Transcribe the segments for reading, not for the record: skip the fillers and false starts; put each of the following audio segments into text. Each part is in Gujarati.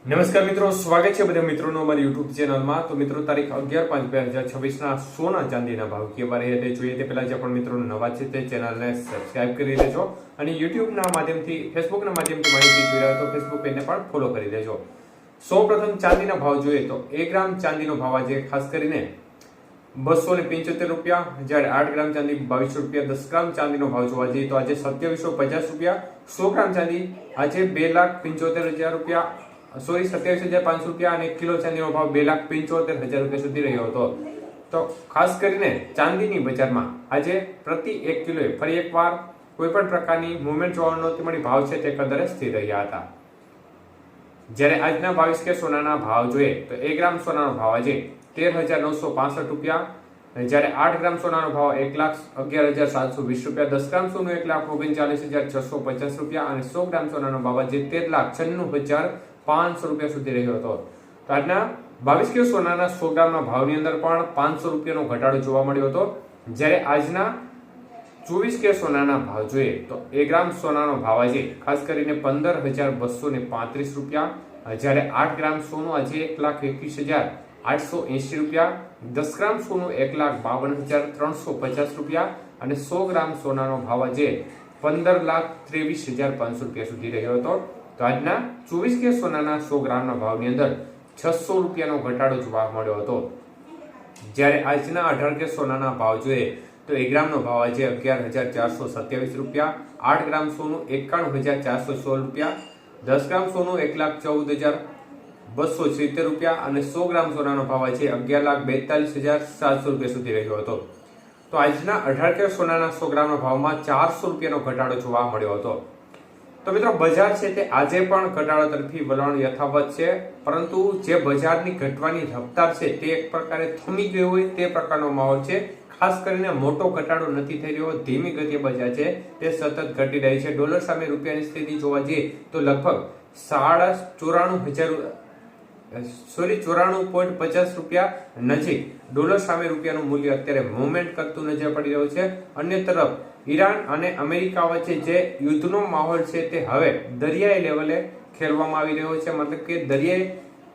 નમસ્કાર મિત્રો, સ્વાગત છે બધા મિત્રોનો અમારી યુટ્યુબ ચેનલમાં। તો મિત્રો, તારીખ 11/5/2026 ના સોના ચાંદીના ભાવ કેવા રહ્યા તે જોઈએ તે પહેલા જે પણ મિત્રો નવા છે તે ચેનલને સબસ્ક્રાઇબ કરી લેજો અને યુટ્યુબના માધ્યમથી ફેસબુકના માધ્યમથી માહિતી જોઈ રહ્યા તો ફેસબુક પેજને પણ ફોલો કરી લેજો। સૌપ્રથમ ચાંદીના ભાવ જોઈએ તો 1 ગ્રામ ચાંદીનો ભાવ આજે ખાસ કરીને 275 રૂપિયા, જ્યારે 8 ગ્રામ ચાંદી 2200 રૂપિયા, 10 ગ્રામ ચાંદીનો ભાવ જોવા જઈએ તો આજે 2750 રૂપિયા, 100 ગ્રામ ચાંદી આજે 2,75,000 રૂપિયા, 27,500 રૂપિયા અને 1 કિલો ચાંદીનો ભાવ 2,75,000 રૂપિયા સુધી રહ્યો હતો। તો ખાસ કરીને ચાંદીની બજારમાં આજે પ્રતિ 1 કિલોએ ફરી એકવાર કોઈ પણ પ્રકારની મુવમેન્ટ જોવા નહોતી મળી, ભાવ છે તે કદરે સ્થિર રહ્યા હતા। જ્યારે આજના 22 કે સોનાના ભાવ જોઈએ તો 1 ગ્રામ સોનાનો ભાવ આજે 13,965 રૂપિયા, જ્યારે 8 ગ્રામ સોનાનો ભાવ 1,11,720 રૂપિયા, 10 ગ્રામ સોનું 1,39,650 રૂપિયા અને 100 ગ્રામ સોનાનો ભાવ આજે 13,96,500 રૂપિયા સુધી રહ્યો હતો। તો આજના 22 કિલો સોનાના 100 ગ્રામના ભાવની અંદર પણ 500 રૂપિયાનો ઘટાડો જોવા મળ્યો હતો। જ્યારે આજના 24 કિલો સોનાના ભાવ જોઈએ તો 1 ગ્રામ સોનાનો ભાવ આજે ખાસ કરીને 15,235 રૂપિયા, જ્યારે 8 ગ્રામ સોનું આજે 1,21,880 રૂપિયા, 10 ગ્રામ સોનું 1,52,350 રૂપિયા અને 100 ગ્રામ સોનાનો ભાવ આજે 15,23,500 રૂપિયા સુધી રહ્યો હતો। તો આજના 24 કે સોનાના 100 ગ્રામના ભાવની અંદર 600 રૂપિયાનો ઘટાડો જોવા મળ્યો હતો। જ્યારે આજના 18 કે સોનાના ભાવ જોઈએ તો 1 ગ્રામનો ભાવ આજે 11,427 રૂપિયા, 8 ગ્રામ સોનું 91,416 રૂપિયા, 10 ગ્રામ સોનું 1,14,270 રૂપિયા અને 100 ગ્રામ સોનાનો ભાવ આજે 11,42,700 રૂપિયા સુધી રહ્યો હતો। તો આજના 18 કે સોનાના 100 ગ્રામના ભાવમાં 400 રૂપિયાનો ઘટાડો જોવા મળ્યો હતો। તો મિત્રો, બજાર છે તે આજે પણ ઘટાડો તરફી વલણ યથાવત છે, પરંતુ જે બજારની ઘટવાની રફતાર છે તે એક પ્રકારે થમી ગઈ હોય તે પ્રકારનો માહોલ છે। ખાસ કરીને મોટો ઘટાડો નથી થઈ રહ્યો, ધીમી ગતિએ બજાર છે તે સતત ઘટી રહી છે। ડોલર સામે રૂપિયાની સ્થિતિ જોવા જઈએ તો લગભગ 94.50 રૂપિયા નજીક ડોલર સામે રૂપિયાનું મૂલ્ય અત્યારે મૂવમેન્ટ કરતું નજર પડી રહ્યું છે। અન્ય તરફ ઈરાન અને અમેરિકા વચ્ચે જે યુદ્ધનો માહોલ છે તે હવે દરિયાઈ લેવલે ખેલવામાં આવી રહ્યો છે, મતલબ કે દરિયાઈ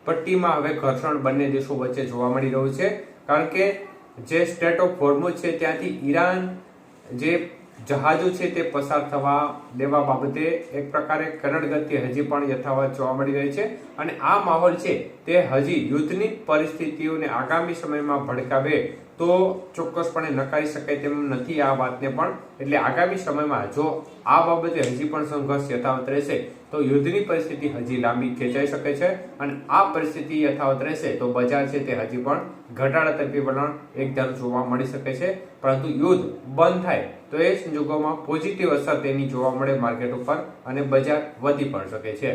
પટ્ટીમાં હવે ઘર્ષણ બંને દેશો વચ્ચે જોવા મળી રહ્યું છે, કારણ કે જે સ્ટેટ ઓફ હોર્મુઝ છે ત્યાંથી ઈરાન જે જહાજો છે તે પસાર થવા દેવા બાબતે એક પ્રકારે કરડ ગતિ હજી પણ યથાવત જોવા મળી રહી છે અને આ માહોલ છે તે હજી યુદ્ધની પરિસ્થિતિઓને આગામી સમયમાં ભડકાવે તો ચોક્કસપણે નકારી શકાય તેમ નથી આ વાતને પણ। એટલે આગામી સમયમાં જો આ બાબતે હજી પણ સંઘર્ષ યથાવત રહેશે તો યુદ્ધની પરિસ્થિતિ હજી લાંબી ખેંચાઈ શકે છે અને આ પરિસ્થિતિ યથાવત રહેશે તો બજાર છે તે હજી પણ ઘટાડા તરફી વલણ એકધારું જોવા મળી શકે છે, પરંતુ યુદ્ધ બંધ થાય તો એ સંજોગોમાં પોઝિટિવ અસર તેની જોવા મળે માર્કેટ ઉપર અને બજાર વધી પણ શકે છે।